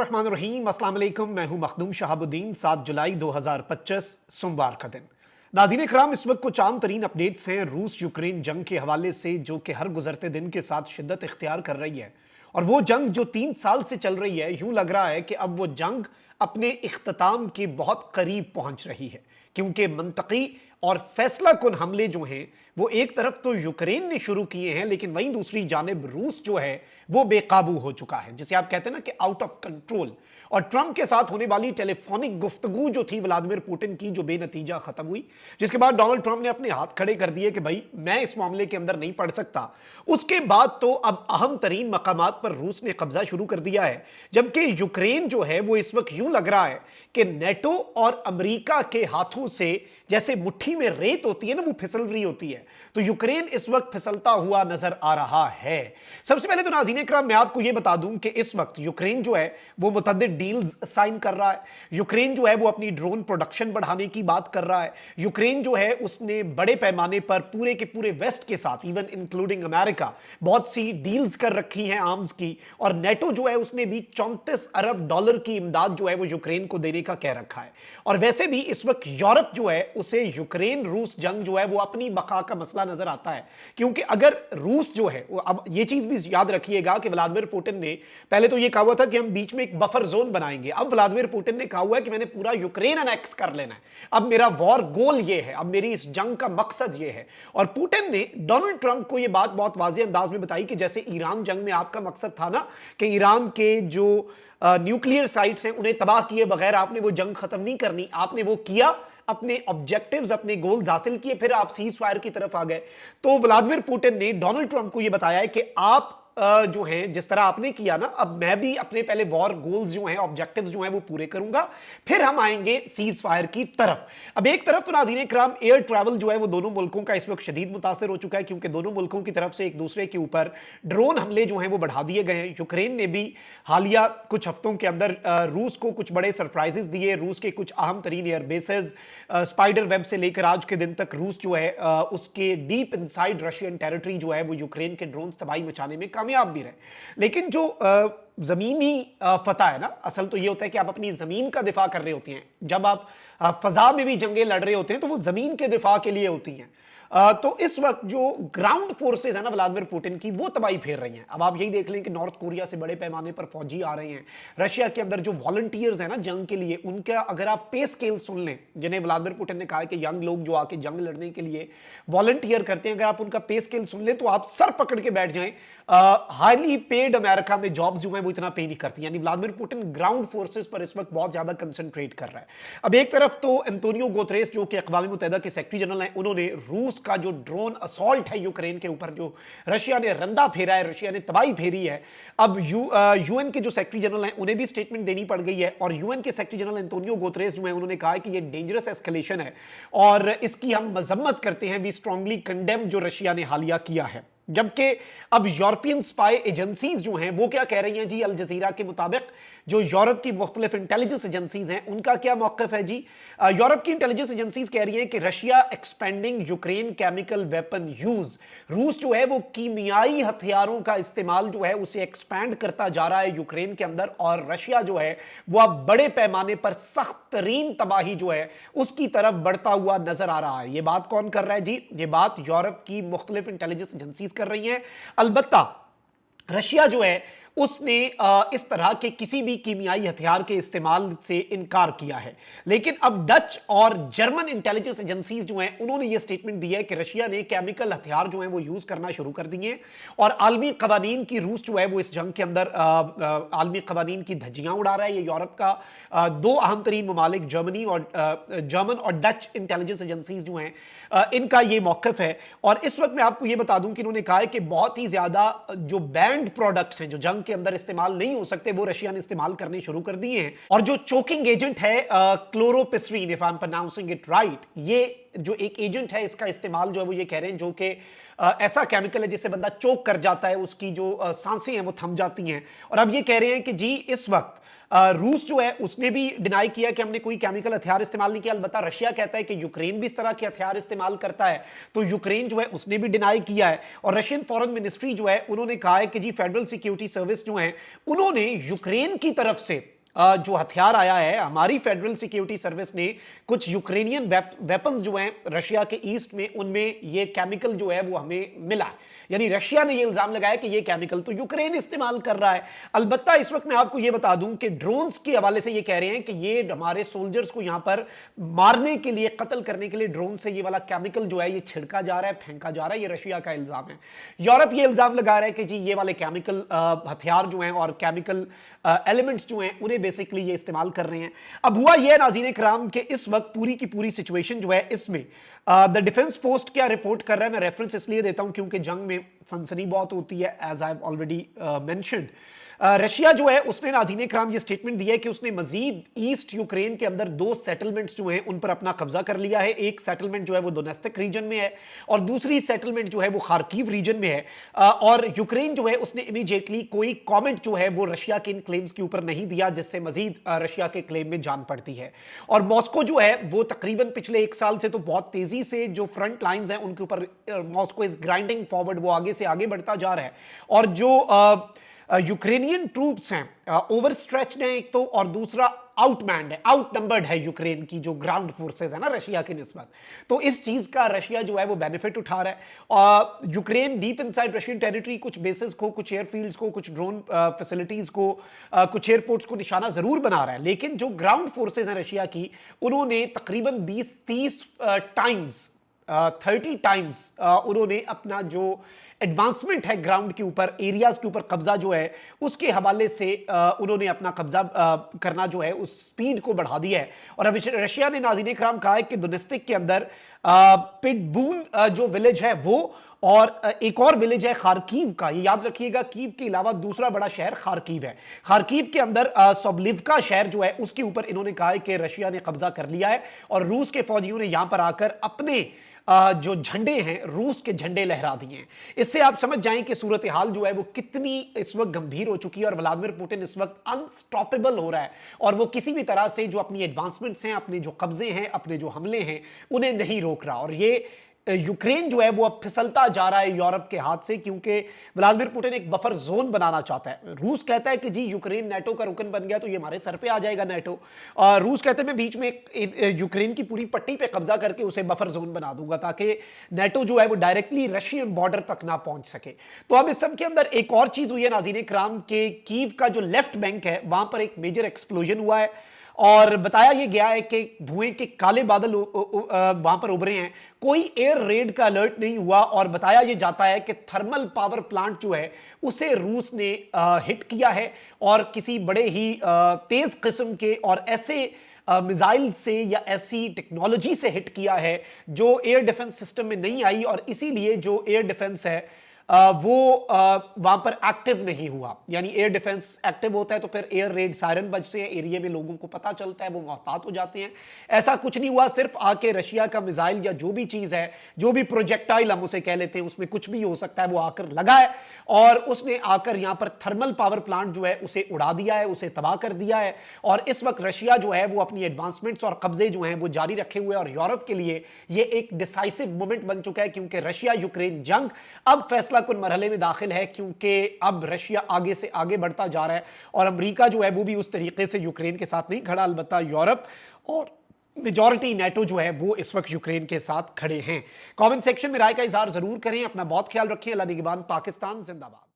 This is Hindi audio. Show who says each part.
Speaker 1: बिस्मिल्लाहिर्रहमानिर्रहीम। अस्सलाम वालेकुम। मैं हूं मखदूम शहाबुद्दीन। 7 जुलाई 2025 सोमवार का दिन। नाज़रीन इकराम, इस वक्त कुछ आम तरीन अपडेट्स हैं रूस यूक्रेन जंग के हवाले से, जो कि हर गुजरते दिन के साथ शिद्दत इख्तियार कर रही है। और वो जंग जो 3 साल से चल रही है, यूं लग रहा है कि अब वो जंग अपने इख्तिताम के बहुत करीब पहुंच रही है, क्योंकि मंतकी और फैसला कुन हमले जो हैं वो एक तरफ तो यूक्रेन ने शुरू किए हैं, लेकिन वहीं दूसरी जानिब रूस जो है वो बेकाबू हो चुका है, जिसे आप कहते हैं ना कि आउट ऑफ कंट्रोल। और ट्रंप के साथ होने वाली टेलीफोनिक गुफ्तगू जो थी व्लादिमीर पुतिन की, जो बेनतीजा खत्म हुई, जिसके बाद डोनाल्ड ट्रंप ने अपने हाथ खड़े कर दिए कि भाई मैं इस मामले के अंदर नहीं पड़ सकता। उसके बाद तो अब अहम तरीन मकामात पर रूस ने कब्जा शुरू कर दिया है, जबकि यूक्रेन जो है वो इस वक्त यूं लग रहा है कि नेटो और अमेरिका के हाथों से जैसे मुट्ठी में रेत होती है ना, वो फिसल रही होती है। तो यूक्रेन इस वक्त फिसलता हुआ नजर आ रहा है। सबसे पहले तो नाज़रीन इकराम, मैं आपको यह बता दूं कि इस वक्त यूक्रेन जो है वो मुतअद्दिद डील्स साइन कर रहा है। यूक्रेन जो है वो अपनी ड्रोन प्रोडक्शन बढ़ाने की बात कर रहा है। यूक्रेन जो है उसने बड़े पैमाने पर पूरे के पूरे वेस्ट के साथ, इवन इंक्लूडिंग अमेरिका, बहुत सी डील्स कर रखी हैं आर्म्स की। और नेटो जो है उसने भी 34 अरब डॉलर की इमदाद जो है वो यूक्रेन को देने का कह रखा है। और वैसे भी इस वक्त यूरोप जो है उसे यूक्रेन रूस जंग जो है वो अपनी बका का मसला नजर आता है, क्योंकि अगर रूस जो है, अब ये चीज भी याद रखिएगा कि व्लादिमीर पुतिन ने पहले तो ये कहा हुआ था कि हम बीच में एक बफर जोन बनाएंगे। अब व्लादिमीर पुतिन ने कहा हुआ है कि मैंने पूरा यूक्रेन अनेक्स कर लेना है, अब मेरा वॉर गोल ये है, अब मेरी इस जंग का मकसद ये है। और पुतिन ने डोनाल्ड ट्रंप को यह बात बहुत वाज़ेह अंदाज में बताई कि जैसे ईरान जंग में आपका मकसद था ना कि ईरान के जो न्यूक्लियर साइट्स हैं उन्हें तबाह किए बगैर आपने वो जंग खत्म नहीं करनी, आपने वो किया, अपने ऑब्जेक्टिव्स, अपने गोल्स हासिल किए, फिर आप सीज फायर की तरफ आ गए। तो व्लादिमीर पुतिन ने डोनाल्ड ट्रंप को यह बताया है कि आप जो हैं जिस तरह आपने किया ना, अब मैं भी अपने पहले वॉर गोल्स जो हैं, ऑब्जेक्टिव्स जो हैं वो पूरे करूंगा, फिर हम आएंगे सीज फायर की तरफ। अब एक तरफ तो नाज़रीन इकराम एयर ट्रैवल जो है वो दोनों मुल्कों का इस वक्त शदीद मुतासर हो चुका है, क्योंकि दोनों मुल्कों की तरफ से एक दूसरे के ऊपर ड्रोन हमले जो हैं वो बढ़ा दिए गए हैं। यूक्रेन ने भी हालिया कुछ हफ्तों के अंदर रूस को कुछ बड़े सरप्राइजेस दिए। रूस के कुछ अहम तरीन एयर बेसेस, स्पाइडर वेब से लेकर आज के दिन तक, रूस जो है उसके डीप इनसाइड रशियन टेरिटरी जो है वो यूक्रेन के ड्रोन तबाही मचाने में कामयाब भी रहे। लेकिन जो जमीनी फतह है ना, असल तो ये होता है कि आप अपनी जमीन का दिफा कर रहे होते हैं। जब आप फजा में भी जंगें लड़ रहे होते हैं तो वो जमीन के दिफा के लिए होती हैं। तो इस वक्त जो ग्राउंड फोर्सेस है ना व्लादिमीर पुतिन की, वो तबाही फेर रही हैं। अब आप यही देख लें कि नॉर्थ कोरिया से बड़े पैमाने पर फौजी आ रहे हैं। रशिया के अंदर जो वॉलंटियर्स हैं ना जंग के लिए, उनका अगर आप पे स्केल सुन लें, जिन्हें व्लादिमीर पुतिन ने कहा है कि यंग लोग जो आके जंग लड़ने के लिए वॉलंटियर करते हैं, अगर आप उनका पे स्केल सुन लें तो आप सर पकड़ के बैठ जाएं। हाईली पेड अमेरिका में जॉब्स जो हैं वो इतना पे नहीं करती। यानी व्लादिमीर पुतिन ग्राउंड फोर्सेस पर इस वक्त बहुत ज्यादा कंसंट्रेट कर रहा है। अब एक तरफ तो एंटोनियो गुतेरेस जो कि अक़वाम मुत्तहिदा के सेक्रेटरी जनरल हैं, उन्होंने रूस का जो ड्रोन असॉल्ट है यूक्रेन के ऊपर, जो रशिया ने रंदा फेरा है, रशिया ने तबाही फेरी है, अब यूएन के जो सेक्रेटरी जनरल हैं उन्हें भी स्टेटमेंट देनी पड़ गई है। और यूएन के सेक्रेटरी जनरल एंटोनियो गुतेरेस जो है उन्होंने कहा है कि ये डेंजरस एस्केलेशन है और इसकी हम मजम्मत करते हैं, वी स्ट्रांगली कंडेम जो रशिया ने हालिया किया है। जबकि अब यूरोपियन स्पाई एजेंसीज जो हैं वो क्या कह रही हैं जी, अल जजीरा के मुताबिक जो यूरोप की मुख्तलिफ इंटेलिजेंस एजेंसीज हैं उनका क्या मौकफ है जी। यूरोप की इंटेलिजेंस एजेंसीज कह रही हैं कि Russia expanding Ukraine chemical weapon use, रूस जो है वो कीमियाई हथियारों का इस्तेमाल जो है उसे एक्सपैंड करता जा रहा है यूक्रेन के अंदर, और रशिया जो है वो अब बड़े पैमाने पर सख्त तरीन तबाही जो है उसकी तरफ बढ़ता हुआ नजर आ रहा है। ये बात कौन कर रहा है जी? ये बात यूरोप की मुख्तलिफ इंटेलिजेंस एजेंसीज कर रही हैं। अलबत्ता रशिया जो है उसने इस तरह के किसी भी कीमियाई हथियार के इस्तेमाल से इनकार किया है। लेकिन अब डच और जर्मन इंटेलिजेंस एजेंसीज जो हैं उन्होंने यह स्टेटमेंट दिया है कि रशिया ने केमिकल हथियार जो हैं वो यूज करना शुरू कर दिए हैं और आलमी कवानीन की रूस जो है वो इस जंग के अंदर आलमी कवानीन की धज्जियां उड़ा रहा है। ये यूरोप का दो अहम तरीन ममालिक जर्मन और डच इंटेलिजेंस एजेंसीज जो हैं इनका ये मौकफ है। और इस वक्त मैं आपको ये बता दूं कि इन्होंने कहा है कि बहुत ही ज्यादा जो बैंड प्रोडक्ट्स हैं जो जंग के अंदर इस्तेमाल नहीं हो सकते वो रशिया ने इस्तेमाल करने शुरू कर दिए हैं। और जो चोकिंग एजेंट है chloropicrin, if I am pronouncing it right, ये जो एक एजेंट है इसका इस्तेमाल जो है वो ये कह रहे हैं जो कि ऐसा केमिकल है जिससे बंदा चोक कर जाता है, उसकी जो सांसें हैं वो थम जाती हैं। और अब ये कह रहे हैं कि जी इस वक्त रूस जो है उसने भी डिनाई किया कि हमने कोई केमिकल हथियार इस्तेमाल नहीं किया। अलबत्ता रशिया कहता है कि यूक्रेन भी इस तरह के हथियार इस्तेमाल करता है, तो यूक्रेन जो है उसने भी डिनाई किया है। और रशियन फॉरेन मिनिस्ट्री जो है उन्होंने कहा है कि जी फेडरल सिक्योरिटी सर्विस जो है उन्होंने यूक्रेन की तरफ से जो हथियार आया है, हमारी फेडरल सिक्योरिटी सर्विस ने कुछ यूक्रेनियन वेपन्स जो हैं रशिया के ईस्ट में, उनमें ये केमिकल जो है वो हमें मिला है। यानी रशिया ने ये इल्जाम लगाया कि ये केमिकल तो यूक्रेन इस्तेमाल कर रहा है। अलबत्ता इस वक्त मैं आपको ये बता दूं कि ड्रोन्स के हवाले से ये कह रहे हैं कि ये हमारे सोल्जर्स को यहां पर मारने के लिए, कत्ल करने के लिए ड्रोन से ये वाला केमिकल जो है ये छिड़का जा रहा है, फेंका जा रहा है। ये रशिया का इल्जाम है। यूरोप ये इल्जाम लगा रहा है कि जी ये वाले केमिकल हथियार जो हैं और केमिकल एलिमेंट्स जो हैं उन्हें बेसिकली ये इस्तेमाल कर रहे हैं। अब हुआ ये नाज़रीन कराम कि इस वक्त पूरी की पूरी सिचुएशन जो है इसमें द डिफेंस पोस्ट क्या रिपोर्ट कर रहा है, मैं रेफरेंस इसलिए देता हूं क्योंकि जंग में सनसनी बहुत होती है, as I have already mentioned. Russia जो है उसने नाज़रीन कराम ये स्टेटमेंट दिया है कि उसने मजीद ईस्ट यूक्रेन के अंदर 2 सेटलमेंट्स जो हैं उन पर अपना कब्जा कर लिया है। एक सेटलमेंट जो है वो दोनेत्स्क रीजन में है और दूसरी सेटलमेंट जो है वो खार्किव रीजन में है। और यूक्रेन जो है उसने इमीडिएटली कोई कमेंट जो है वो रशिया के इन क्लेम्स के ऊपर नहीं दिया, जिससे मजीद रशिया के क्लेम में जान पड़ती है। और मॉस्को जो है वो तकरीबन पिछले 1 साल से तो बहुत तेजी से जो फ्रंट लाइंस हैं उनके ऊपर मॉस्को इज ग्राइंडिंग फॉरवर्ड, वो आगे से आगे बढ़ता जा रहा है। और जो यूक्रेनियन ट्रूप्स हैं ओवर स्ट्रेच्ड हैं एक तो, और दूसरा आउटमैंड है, आउटनंबर्ड है यूक्रेन की जो ग्राउंड फोर्सेस है ना रशिया की निस्बत। तो इस चीज का रशिया जो है वो बेनिफिट उठा रहा है। और Ukraine deep inside Russian territory कुछ बेसेस को, कुछ एयरफील्ड्स को, कुछ ड्रोन फैसिलिटीज को, कुछ एयरपोर्ट्स को निशाना जरूर बना रहा है, लेकिन जो ग्राउंड फोर्सेस हैं रशिया की, उन्होंने तकरीबन 20-30 टाइम्स 30 टाइम्स उन्होंने अपना जो एडवांसमेंट है ग्राउंड के ऊपर, एरियाज के ऊपर कब्जा जो है उसके हवाले से उन्होंने अपना कब्जा करना जो है उस स्पीड को बढ़ा दिया है। और अभी रशिया ने नाज़रीन इकराम कहा है कि दोनेत्स्क के अंदर पिटबून जो विलेज है वो, और एक और विलेज है खार्कीव का, ये याद रखिएगा, कीव के अलावा दूसरा बड़ा शहर खार्कीव है। खार्कीव के अंदर सोबलिवका शहर जो है उसके ऊपर इन्होंने कहा है कि रशिया ने कब्जा कर लिया है और रूस के फौजियों ने यहां पर आकर अपने जो झंडे हैं रूस के झंडे लहरा दिए हैं। इससे आप समझ जाएं कि सूरत हाल जो है वो कितनी इस वक्त गंभीर हो चुकी है और व्लादिमीर पुतिन इस वक्त अनस्टॉपेबल हो रहा है और वो किसी भी तरह से जो अपनी एडवांसमेंट्स हैं, अपने जो कब्जे हैं, अपने जो हमले हैं, उन्हें नहीं रोक रहा। और ये यूक्रेन जो है वो अब फिसलता जा रहा है यूरोप के हाथ से, क्योंकि व्लादिमीर पुतिन एक बफर जोन बनाना चाहता है। रूस कहता है कि जी यूक्रेन नेटो का रुकन बन गया तो ये हमारे सर पे आ जाएगा नेटो, और रूस कहते हैं मैं बीच में यूक्रेन की पूरी पट्टी पे कब्जा करके उसे बफर जोन बना दूंगा ताकि नेटो जो है वो डायरेक्टली रशियन बॉर्डर तक ना पहुंच सके। तो अब इस सब के अंदर एक और चीज हुई है नाज़रीन इकराम के, कीव का जो लेफ्ट बैंक है वहां पर एक मेजर एक्सप्लोजन हुआ है और बताया यह गया है कि धुएं के काले बादल वहां पर उभरे हैं। कोई एयर रेड का अलर्ट नहीं हुआ और बताया यह जाता है कि थर्मल पावर प्लांट जो है उसे रूस ने हिट किया है और किसी बड़े ही तेज किस्म के और ऐसे मिसाइल से या ऐसी टेक्नोलॉजी से हिट किया है जो एयर डिफेंस सिस्टम में नहीं आई, और इसीलिए जो एयर डिफेंस है वो वहां पर एक्टिव नहीं हुआ। यानी एयर डिफेंस एक्टिव होता है तो फिर एयर रेड सायरन बजते हैं, एरिया में लोगों को पता चलता है, वो मोहतात हो जाते हैं। ऐसा कुछ नहीं हुआ, सिर्फ आके रशिया का मिसाइल या जो भी चीज है, जो भी प्रोजेक्टाइल हम उसे कह लेते हैं, उसमें कुछ भी हो सकता है, वो आकर लगा है और उसने आकर यहां पर थर्मल पावर प्लांट जो है उसे उड़ा दिया है, उसे तबाह कर दिया है। और इस वक्त रशिया जो है वो अपनी एडवांसमेंट्स और कब्जे जो हैं वो जारी रखे हुए, और यूरोप के लिए ये एक डिसाइसिव मोमेंट बन चुका है, क्योंकि रशिया यूक्रेन जंग अब फैसला कुन मरहले में दाखिल है, क्योंकि अब रशिया आगे से आगे बढ़ता जा रहा है और अमेरिका जो है वो भी उस तरीके से यूक्रेन के साथ नहीं खड़ा, अलबत्ता यूरोप और मेजॉरिटी नेटो जो है वो इस वक्त यूक्रेन के साथ खड़े हैं। कमेंट सेक्शन में राय का इजहार जरूर करें। अपना बहुत ख्याल रखें। अल्लाह निगहबान। पाकिस्तान जिंदाबाद।